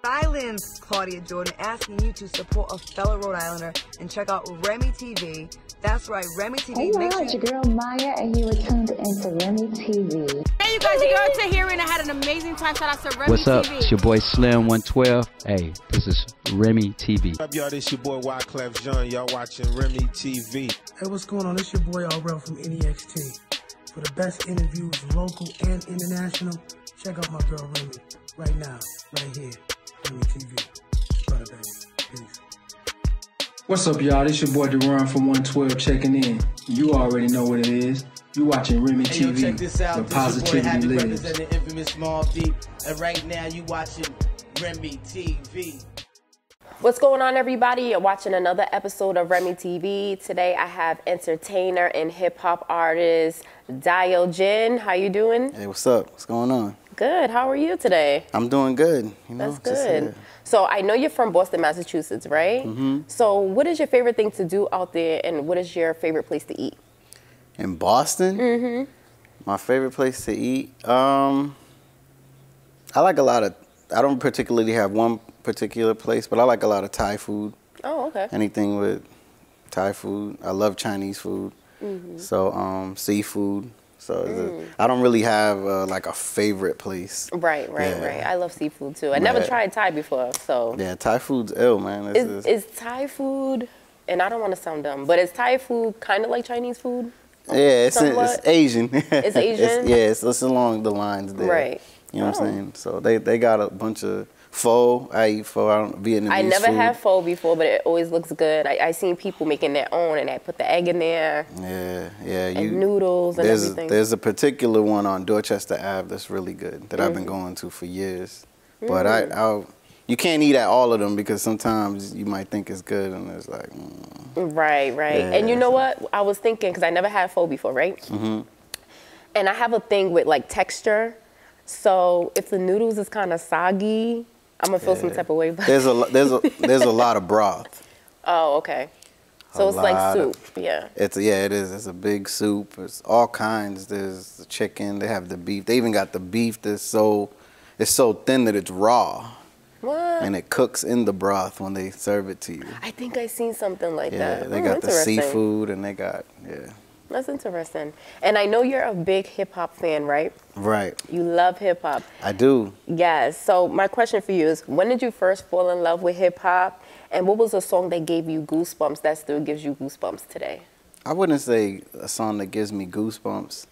Island's Claudia Jordan asking you to support a fellow Rhode Islander and check out Remi TV. That's right, Remi TV. Hey y'all, it's your girl Maya, and you were tuned into Remi TV. Hey you guys, your girl Tahiri, and I had an amazing time. Shout out to Remi TV. What's up? It's your boy Slim 112. Hey, this is Remi TV. What's up, y'all? This your boy Wyclef Jean. Y'all watching Remi TV. Hey, what's going on? This your boy RL from NEXT. For the best interviews, local and international, check out my girl Remi right now, right here, Remi TV. Brother, baby. Peace. What's up, y'all? This your boy Deron from 112 checking in. You already know what it is. You watching Remi TV. Yo, check this out. The This positivity your boy Happy lives. representing infamous Small Deep, and right now you watching Remi TV. What's going on, everybody? You're watching another episode of Remi TV. Today I have entertainer and hip-hop artist Dio Gin. How you doing? Hey, what's up? What's going on? Good. How are you today? I'm doing good. You know, That's good. So I know you're from Boston, Massachusetts, right? Mm-hmm. So what is your favorite thing to do out there, and what is your favorite place to eat? In Boston? Mm-hmm. My favorite place to eat? I like a lot of, I don't particularly have one particular place, but I like a lot of Thai food. Oh, okay. Anything with Thai food. I love Chinese food. Mm-hmm. So seafood. So I don't really have like a favorite place. Right. I love seafood too. I never tried Thai before, so. Yeah, Thai food's ill, man. Is Thai food, and I don't want to sound dumb, but is Thai food kind of like Chinese food? Yeah, it's Asian. It's Asian? It's along the lines there. Right. You know what I'm saying? So they got a bunch of pho. I eat pho. I don't Vietnamese I never food. had pho before, but it always looks good. I seen people making their own, and they put the egg in there. Yeah. And noodles and everything. There's a particular one on Dorchester Ave that's really good that I've been going to for years. But you can't eat at all of them because sometimes you might think it's good and it's like. Right. Yeah, and you know what? I was thinking, because I never had pho before, right? Mm-hmm. And I have a thing with like texture. So if the noodles is kind of soggy, I'm gonna feel some type of way. There's a lot of broth. Oh, okay. So it's like soup, yeah. It is. It's a big soup. It's all kinds. There's the chicken. They have the beef. They even got the beef that's so thin that it's raw. What? And it cooks in the broth when they serve it to you. I think I seen something like that. Yeah, they got the seafood and they got That's interesting. And I know you're a big hip hop fan, right? Right. You love hip hop. I do. Yes. So my question for you is, when did you first fall in love with hip hop? And what was a song that gave you goosebumps that still gives you goosebumps today? I wouldn't say a song that gives me goosebumps.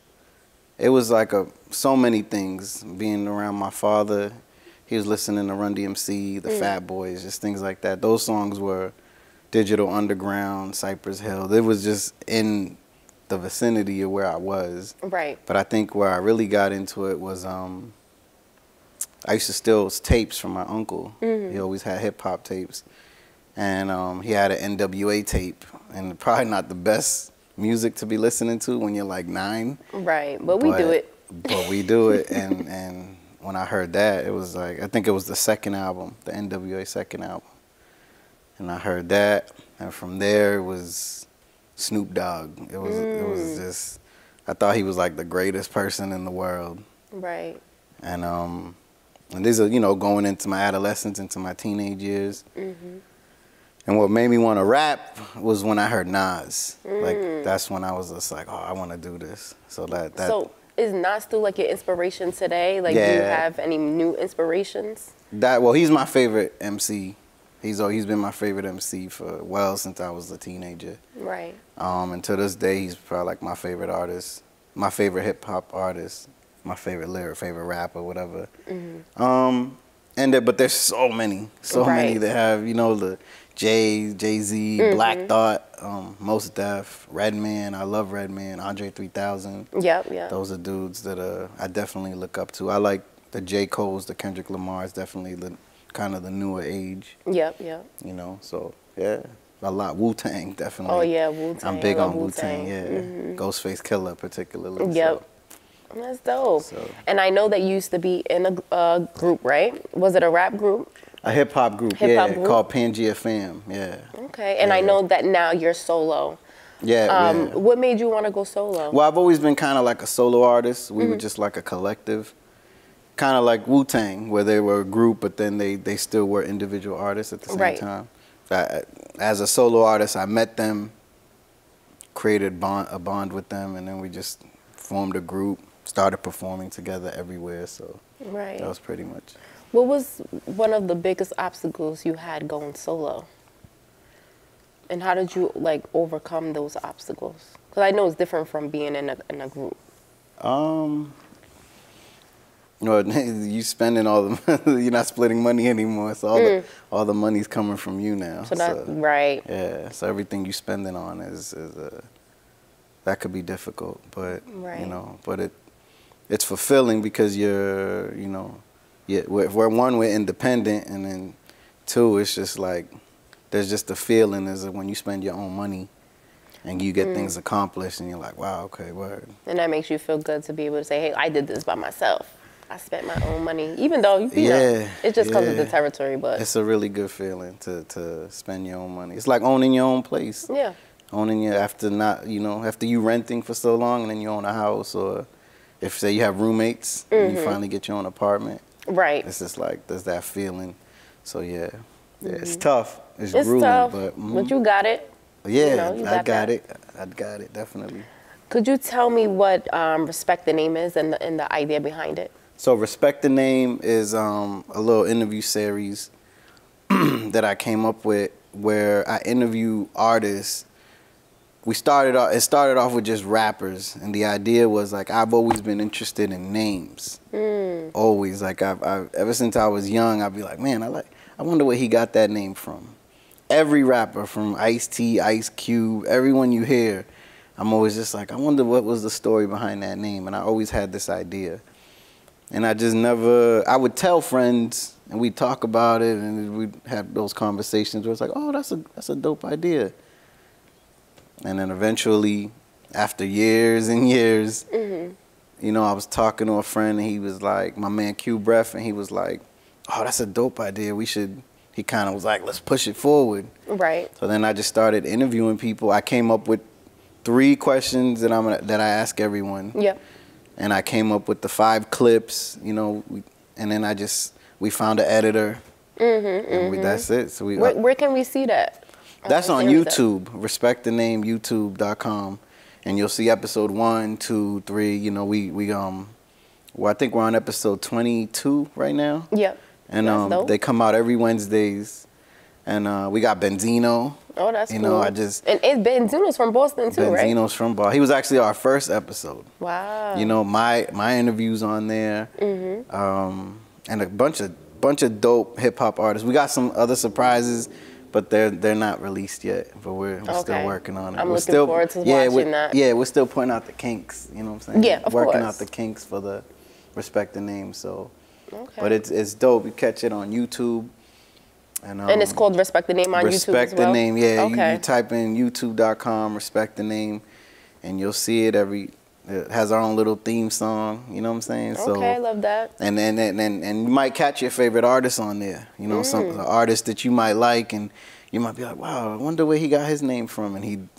It was like so many things. Being around my father, he was listening to Run DMC, the Fat Boys, just things like that. Those songs were Digital Underground, Cypress Hill. It was just in the vicinity of where I was. Right. But I think where I really got into it was I used to steal tapes from my uncle. He always had hip hop tapes. And he had an NWA tape, and probably not the best music to be listening to when you're like 9. Right, but we do it. But we do it, and when I heard that, it was like, I think it was the second album, the NWA second album. And I heard that, and from there it was Snoop Dogg. It was just, I thought he was like the greatest person in the world. Right. And these are, you know, going into my adolescence, into my teenage years. And what made me want to rap was when I heard Nas. Like, that's when I was just like, oh, I want to do this. So So is Nas still like your inspiration today? Like, do you have any new inspirations? Well, he's my favorite MC. He's been my favorite MC since I was a teenager. Right. And to this day, he's probably like my favorite artist, my favorite hip hop artist, my favorite lyric, favorite rapper, whatever. But there's so many that have, you know, the Jay-Z, Black Thought, Mos Def, Redman. I love Redman, Andre 3000. Yep. Those are dudes that I definitely look up to. I like the J. Cole's, the Kendrick Lamar's, definitely the kind of the newer age. Yep. You know, so yeah, a lot. Wu-Tang, definitely. Oh yeah, Wu-Tang. I'm big on Wu-Tang. Yeah, Ghostface Killer particularly. Yep. So. That's dope. And I know that you used to be in a group, right? Was it a rap group? A hip hop group, called Pangea Fam. Yeah. Okay, and I know that now you're solo. Yeah. What made you want to go solo? Well, I've always been kind of like a solo artist. We were just like a collective. kind of like Wu-Tang, where they were a group, but then they still were individual artists at the same time. As a solo artist, I met them, created a bond with them, and then we just formed a group, started performing together everywhere. So that was pretty much. What was one of the biggest obstacles you had going solo? And how did you like overcome those obstacles? Because I know it's different from being in a group. Well, you spending all the you're not splitting money anymore, so all the money's coming from you now. So that right. Yeah, so everything you spending on is that could be difficult, but you know, but it's fulfilling because you're we're independent, and then two, it's just like there's just a feeling is that when you spend your own money and you get things accomplished, and you're like, wow, okay, word. And that makes you feel good to be able to say, hey, I did this by myself. I spent my own money, even though, you know, it just comes with the territory, but. It's a really good feeling to spend your own money. It's like owning your own place. Yeah. Owning your, after you renting for so long and then you own a house, or if, say, you have roommates and you finally get your own apartment. Right. It's just like, there's that feeling. So, yeah, it's tough. It's grueling, tough, but you got it. Yeah, you know, I got it. I got it, definitely. Could you tell me what Respect the Name is and the idea behind it? So Respect the Name is a little interview series that I came up with where I interview artists. It started off with just rappers, and the idea was like I've always been interested in names. Always, like I've ever since I was young, I'd be like, man, I wonder where he got that name from. Every rapper, from Ice-T, Ice Cube, everyone you hear, I'm always just like, I wonder what was the story behind that name, and I always had this idea. And I just never, I would tell friends, and we'd talk about it, and we'd have those conversations where it's like, oh, that's a dope idea. And then eventually, after years and years, you know, I was talking to a friend, and he was like, my man Q Breath, and he was like, oh, that's a dope idea. He kind of was like, let's push it forward. Right. So then I just started interviewing people. I came up with 3 questions that I ask everyone. Yep. And I came up with the 5 clips, you know, and then we found an editor, and that's it. So where can we see that? That's on YouTube, Respect the Name, YouTube.com, and you'll see episode 1, 2, 3. You know, well, I think we're on episode 22 right now. Yep. And they come out every Wednesdays, and we got Benzino. Oh, that's cool. You know, and Benzino's from Boston too, right? Benzino's from Boston. He was actually our first episode. Wow. You know, my interviews on there, and a bunch of dope hip hop artists. We got some other surprises, but they're not released yet. But we're still working on it. I'm looking forward to watching that. Yeah, we're still pointing out the kinks. You know what I'm saying? Yeah, of course. Working out the kinks for the Respect the Name. So, but it's dope. You catch it on YouTube. And it's called Respect the Name on YouTube as well? Respect the Name, yeah. Okay. You type in youtube.com, Respect the Name, and you'll see it it has our own little theme song, you know what I'm saying? Okay, I love that. And you might catch your favorite artist on there, you know, some artist that you might like, and you might be like, wow, I wonder where he got his name from, and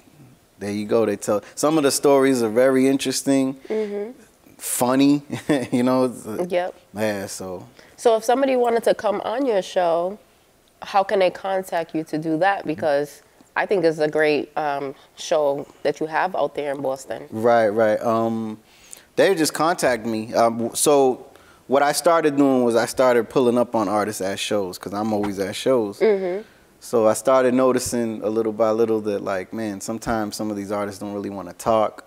there you go. They tell, some of the stories are very interesting, funny, you know? Yep. Yeah, so if somebody wanted to come on your show, how can they contact you to do that? Because I think it's a great show that you have out there in Boston. Right. They just contact me. So what I started doing was I started pulling up on artists at shows, because I'm always at shows. So I started noticing a little by little that, like, man, sometimes some of these artists don't really want to talk.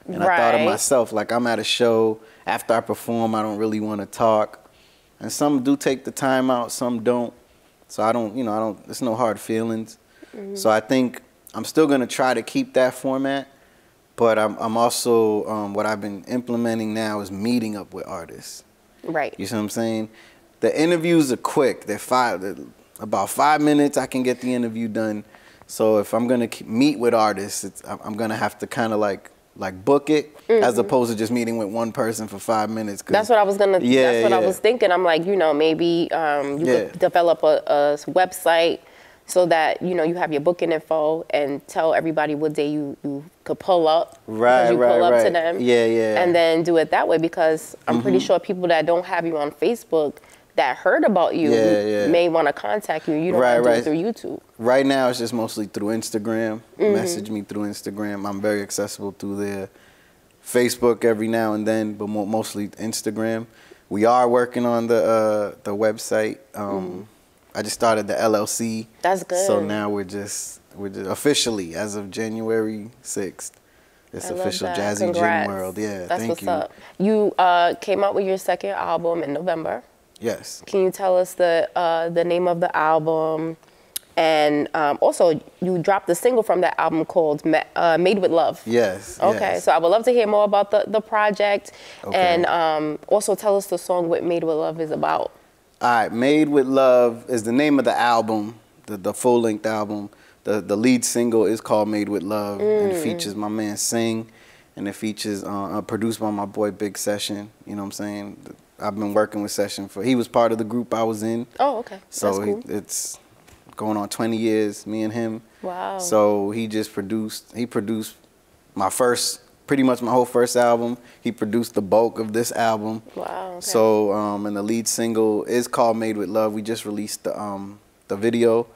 And I thought of myself, like, I'm at a show, after I perform, I don't really want to talk. And some do take the time out, some don't. So I don't, there's no hard feelings. So I think I'm still going to try to keep that format, but I'm also, what I've been implementing now is meeting up with artists. Right. You see what I'm saying? The interviews are quick. They're about 5 minutes, I can get the interview done. So if I'm going to meet with artists, I'm going to have to kind of like book it, as opposed to just meeting with one person for 5 minutes. That's what I was gonna. Yeah, that's what I was thinking. I'm like, maybe you could develop a website so that, you know, you have your booking info and tell everybody what day you could pull up. Right, you pull up to right. them. Yeah, yeah. And then do it that way, because I'm pretty sure people that don't have you on Facebook that heard about you may want to contact you. You don't want to do it through YouTube. Right now, it's just mostly through Instagram. Message me through Instagram. I'm very accessible through there. Facebook every now and then, but mostly Instagram. We are working on the website. I just started the LLC. That's good. So now we're just officially, as of January 6th, it's official Jazzy Gin World. Yeah, that's thank what's you. up. You came out with your second album in November. Yes. Can you tell us the name of the album? And also, you dropped a single from that album called Made with Love. Yes. Okay, yes. so I would love to hear more about the project. Okay. And also tell us the song what Made with Love is about. All right, Made with Love is the name of the album, the full-length album. The lead single is called Made with Love, and it features my man Sing, and it features produced by my boy Big Session. You know what I'm saying? I've been working with Session he was part of the group I was in. Oh, okay. So that's cool. It's going on 20 years, me and him. Wow. So he produced pretty much my whole first album. He produced the bulk of this album. Wow. Okay. So, and the lead single is called Made with Love. We just released the video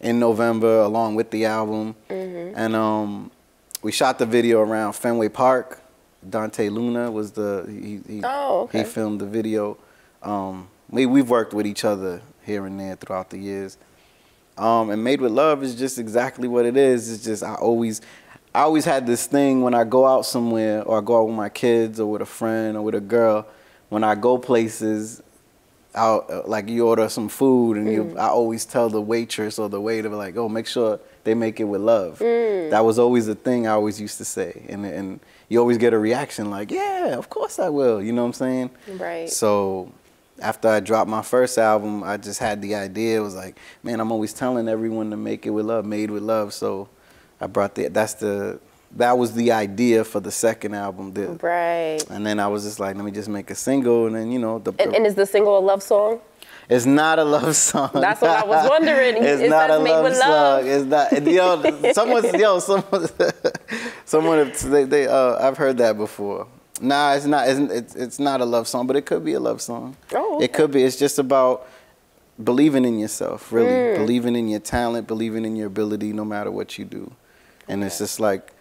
in November along with the album. And we shot the video around Fenway Park. Dante Luna was he filmed the video. We've worked with each other here and there throughout the years. And Made with Love is just exactly what it is. It's just I always had this thing when I go out somewhere, or I go out with my kids or with a friend or with a girl. When I go places, like you order some food, and I always tell the waitress or the waiter, like, oh, make sure they make it with love. That was always a thing I always used to say, and you always get a reaction like, yeah, of course I will. You know what I'm saying? Right. So after I dropped my first album, I just had the idea. It was like, man, I'm always telling everyone to make it with love, made with love. So I brought that was the idea for the second album. Right. And then I was just like, let me just make a single, and then you know. And is the single a love song? It's not a love song. That's what I was wondering. It's not a love song. It's not. I've heard that before. Nah, it's not. It's not a love song, but it could be a love song. Oh, okay. It could be. It's just about believing in yourself, really. Believing in your talent, believing in your ability, no matter what you do. And it's just like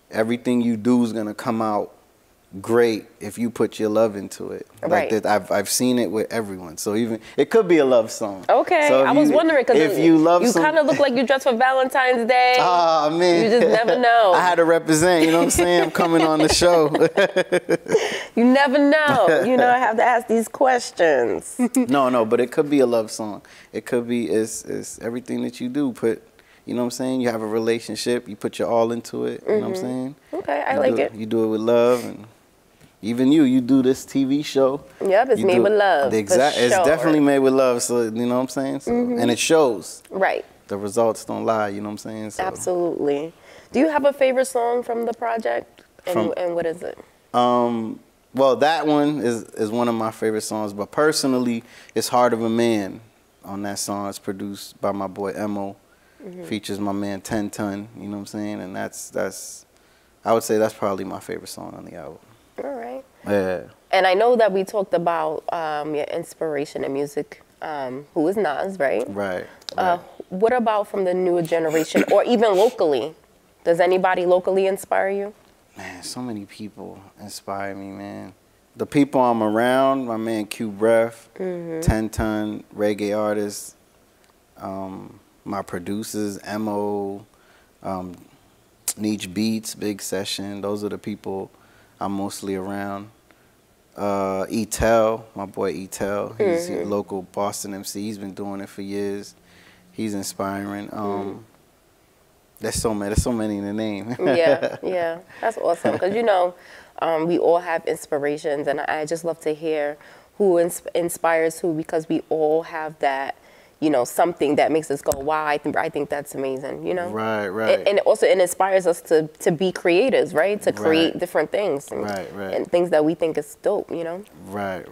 everything you do is gonna come out great if you put your love into it. Right. Like that, I've seen it with everyone. So even it could be a love song. Okay. So I was wondering because you kind of look like you dress for Valentine's Day. Oh man. You just never know. I had to represent. You know what I'm saying? I'm coming on the show. You never know. You know, I have to ask these questions. No, but it could be a love song. It could be it's everything that you do. You know what I'm saying? You have a relationship. You put your all into it. You know what I'm saying? Okay, I like it. You do it with love, and even you do this TV show. Yep, it's made with love. Exactly, it's definitely made with love. So you know what I'm saying? So, and it shows. Right. The results don't lie. You know what I'm saying? So. Absolutely. Do you have a favorite song from the project? And what is it? Well, that one is one of my favorite songs. But personally, it's "Heart of a Man." On that song, it's produced by my boy Emo. Features my man 10 Ton, you know what I'm saying? And that's I would say that's probably my favorite song on the album. All right. Yeah. And I know that we talked about your inspiration in music, who is Nas, right? Right. What about from the newer generation or even locally? Does anybody locally inspire you? Man, so many people inspire me, man. The people I'm around, my man Q Breath, 10 Ton, reggae artists, my producers, Mo, Niche Beats, Big Session. Those are the people I'm mostly around. Etel, my boy Etel. He's a local Boston MC. He's been doing it for years. He's inspiring. There's so many in the name. yeah, that's awesome. Because you know, we all have inspirations, and I just love to hear who inspires who, because we all have that. You know, something that makes us go, wow, I think that's amazing, you know? Right. And also it inspires us to be creators, right? To create different things. And, and things that we think is dope, you know? Right.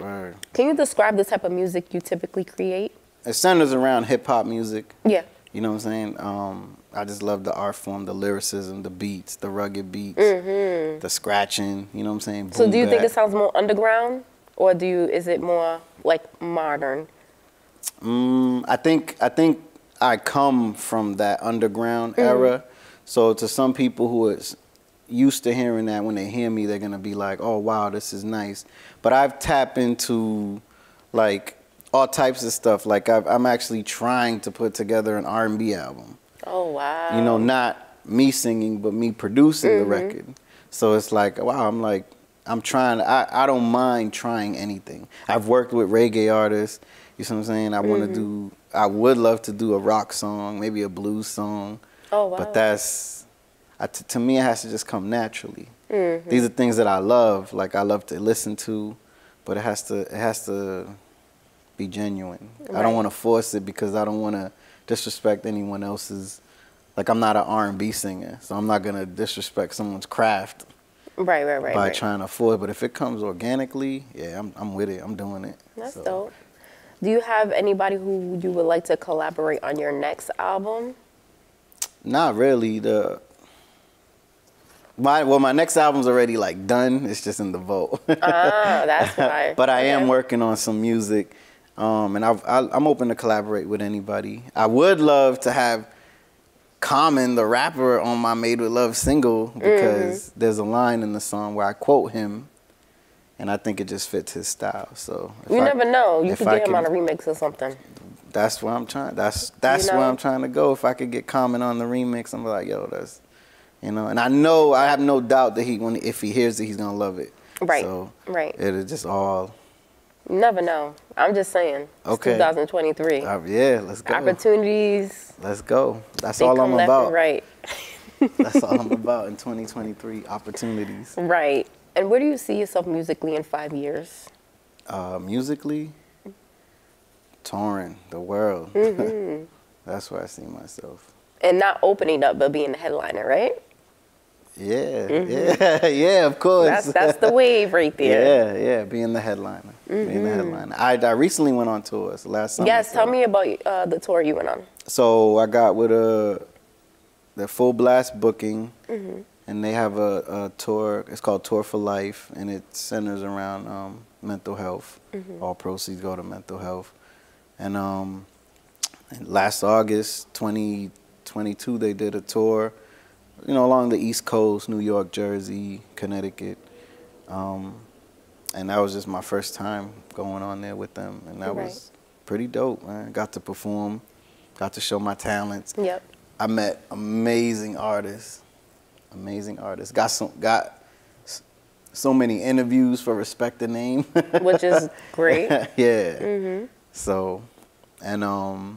Can you describe the type of music you typically create? It centers around hip-hop music. Yeah. You know what I'm saying? I just love the art form, the lyricism, the beats, the rugged beats, the scratching. You know what I'm saying? So Boom do you think bap. it sounds more underground, or is it more like modern? I think I come from that underground era. So to some people who is used to hearing that, when they hear me, they're gonna be like, "Oh wow, this is nice." But I've tapped into like all types of stuff. Like I'm actually trying to put together an R&B album. Oh wow! You know, not me singing, but me producing the record. So it's like, wow, I'm trying. I don't mind trying anything. I've worked with reggae artists. You see what I'm saying? I would love to do a rock song, maybe a blues song. Oh wow! But to me, it has to just come naturally. These are things that I love. Like I love to listen to, but it has to be genuine. Right. I don't want to force it because I don't want to disrespect anyone else's. Like I'm not an R&B singer, so I'm not gonna disrespect someone's craft. Right. By trying to force. But if it comes organically, yeah, I'm with it. I'm doing it. That's dope. Do you have anybody who you would like to collaborate on your next album? Not really. My next album's already like done. It's just in the vault. That's why. But I am working on some music, and I'm open to collaborate with anybody. I would love to have Common, the rapper, on my Made with Love single, because there's a line in the song where I quote him, and I think it just fits his style. So you never know. You could get him on a remix or something. That's where I'm trying. That's where I'm trying to go. If I could get Common on the remix, I'm like, yo, that's, you know. And I have no doubt that if he hears it, he's gonna love it. Right. So it'll just all. You never know. I'm just saying. It's 2023. Yeah, let's go. Opportunities. Let's go. That's all I'm about. Left and right. That's all I'm about in 2023. Opportunities. Right. And where do you see yourself musically in 5 years? Musically, touring the world. That's where I see myself. And not opening up, but being the headliner, right? Yeah, of course. That's the wave right there. Yeah, being the headliner. Being the headliner. I recently went on tours last summer. Yes, tell me about the tour you went on. So I got with the Full Blast booking, and they have a tour. It's called Tour for Life, and it centers around mental health. All proceeds go to mental health. And last August 2022, they did a tour, you know, along the East Coast, New York, Jersey, Connecticut. And that was just my first time going on there with them. And that was pretty dope, man. Got to perform, got to show my talents. Yep. I met amazing artists. Got so many interviews for Respect the Name. Which is great. Yeah. So, and I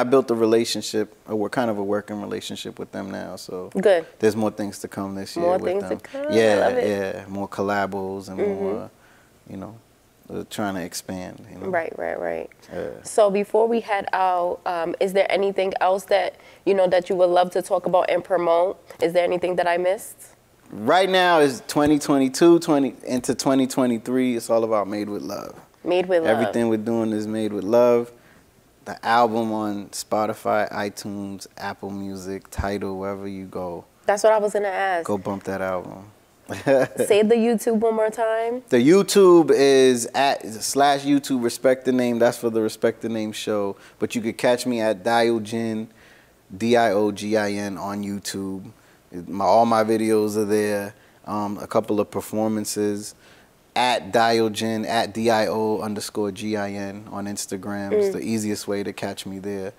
built a relationship, kind of a working relationship with them now. So good. There's more things to come this year with them. More things to come. Yeah, I love it. Yeah. More collabos and more, you know, trying to expand. You know? Right. So before we head out, is there anything else that you would love to talk about and promote? Is there anything that I missed? Right now is 2022, into 2023. It's all about Made with Love. Made with Love. Everything we're doing is Made with Love. The album on Spotify, iTunes, Apple Music, Tidal, wherever you go. That's what I was going to ask. Go bump that album. Say the YouTube one more time. The YouTube is /YouTube Respect the Name. That's for the Respect the Name show. But you could catch me at Dio Gin, Diogin on YouTube. All my videos are there. A couple of performances. At Dio Gin, at DIO_GIN on Instagram. It's the easiest way to catch me there.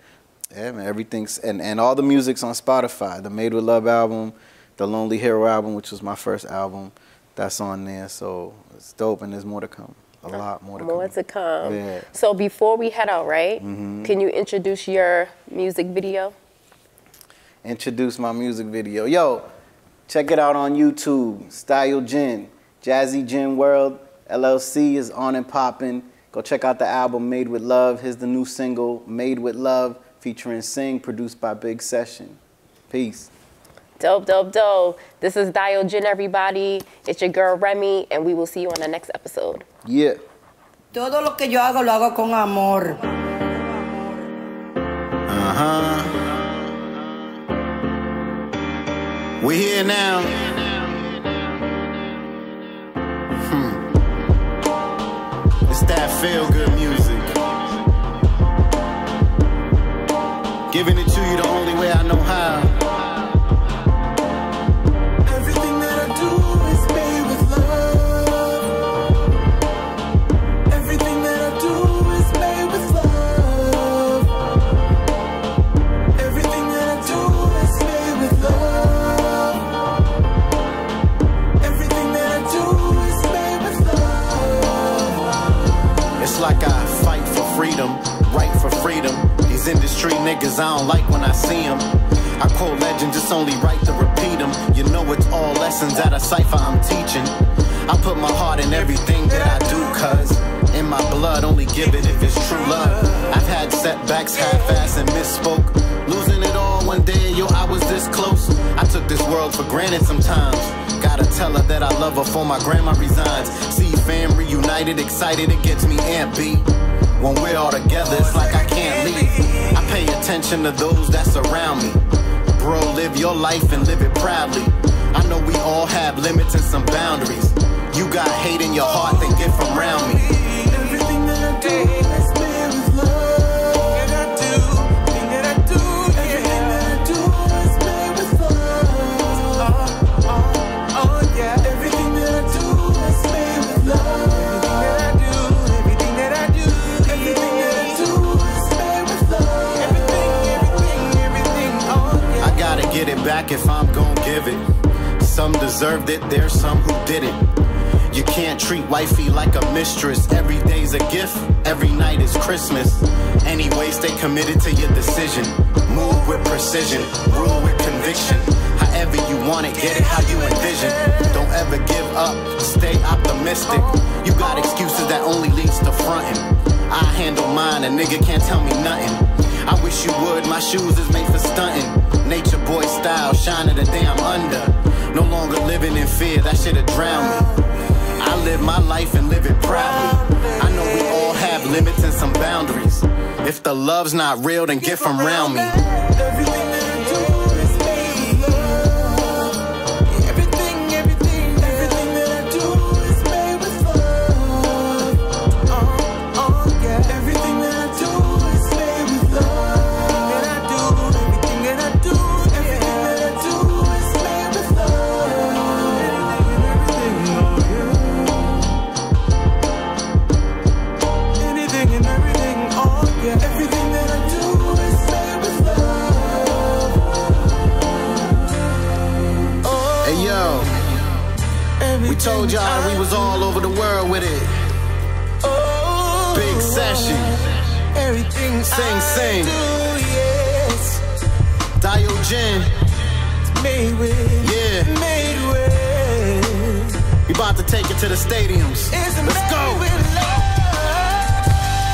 Yeah, man, everything's, and all the music's on Spotify. The Made with Love album, the Lonely Hero album, which was my first album, that's on there. So it's dope, and there's more to come. A lot more to come. More to come. Yeah. So before we head out, right, can you introduce your music video? Introduce my music video. Yo, check it out on YouTube, Style Gin. Jazzy Gin World, LLC is on and popping. Go check out the album Made with Love. Here's the new single, Made with Love, featuring Sing, produced by Big Session. Peace. Dope, dope, dope. This is Dio Gin, everybody. It's your girl Remi, and we will see you on the next episode. Yeah. Todo lo que yo hago, lo hago con amor. We here now. It's that feel-good music. Giving it to you the only way I know how. Everything that I do is made with love. Everything that I do is made with love. Everything that I do is made with love. Everything that I do is made with love. It's like I fight for freedom, right for freedom. These industry niggas, I don't like when I see them. I quote legends, it's only right to repeat them. You know it's all lessons at a cipher I'm teaching. I put my heart in everything that I do, cuz in my blood, only give it if it's true love. I've had setbacks, half-assed and misspoke. Losing it all one day, yo, I was this close. I took this world for granted sometimes. Gotta tell her that I love her before my grandma resigns. See fam reunited, excited, it gets me ampy. When we're all together, it's like I can't leave. I pay attention to those that surround me. Bro, live your life and live it proudly. I know we all have limits and some boundaries. You got hate in your heart, then get from around me. Everything that I do is made with love. And I do, everything that I do, everything that I do is made with love. Oh yeah, everything that I do is made with love. Everything that I do, everything that I do is made with love. Everything, oh yeah. I gotta get it back if I'm gon' give it. Some deserved it, there's some who didn't. You can't treat wifey like a mistress. Every day's a gift, every night is Christmas. Anyway, stay committed to your decision. Move with precision, rule with conviction. However you want it, get it how you envision. Don't ever give up, stay optimistic. You got excuses that only leads to fronting. I handle mine, a nigga can't tell me nothing. I wish you would, my shoes is made for stunting. Nature boy style, shining the day I'm under. No longer living in fear, that shit'll drown me. I live my life and live it proudly. I know we all have limits and some boundaries. If the love's not real, then get from around me. Everything that I do is made with love. Everything that I do is made with love. Oh yeah, everything that I do is made with love. Everything that I do is made with love. Anything and everything, oh yeah, everything that I do is made with love. Hey yo, we told y'all we was all over the world with it. Big session. Everything Sing. do, yes, Dio Gin. it's made with, Yeah. made with. We about to take it to the stadiums. It's Let's made go. with love.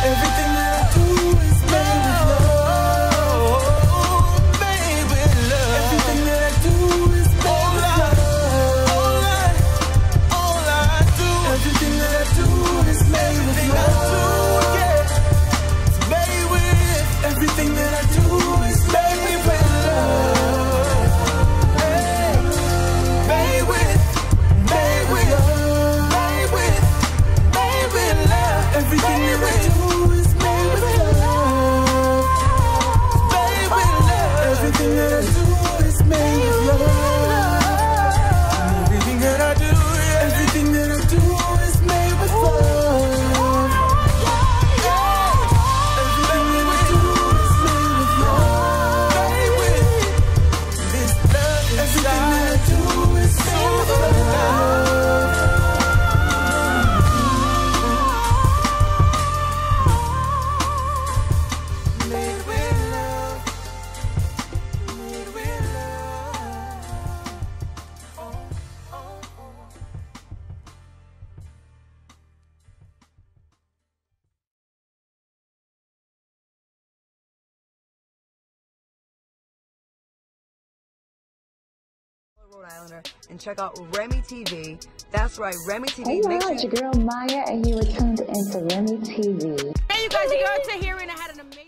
Everything that I do is made with love. Made with love. Everything that I do is made with love. All I do. Everything that I do is made with love. It's made with. Everything that I do is made with love. Made with love. Made with love. Everything that I do is made with love. Made with love. Everything that I do is made with love. Everything that I do, everything that I do is made with love. Everything that I do is made with love. Made with this love. Everything that I do is made with love. Made with love. Made with love. Rhode Islander, and check out Remi TV. That's right, Remi TV. Hey y'all, it's your girl Maya, and you were tuned into Remi TV. Hey, you guys, your girl Tahira, and I had an amazing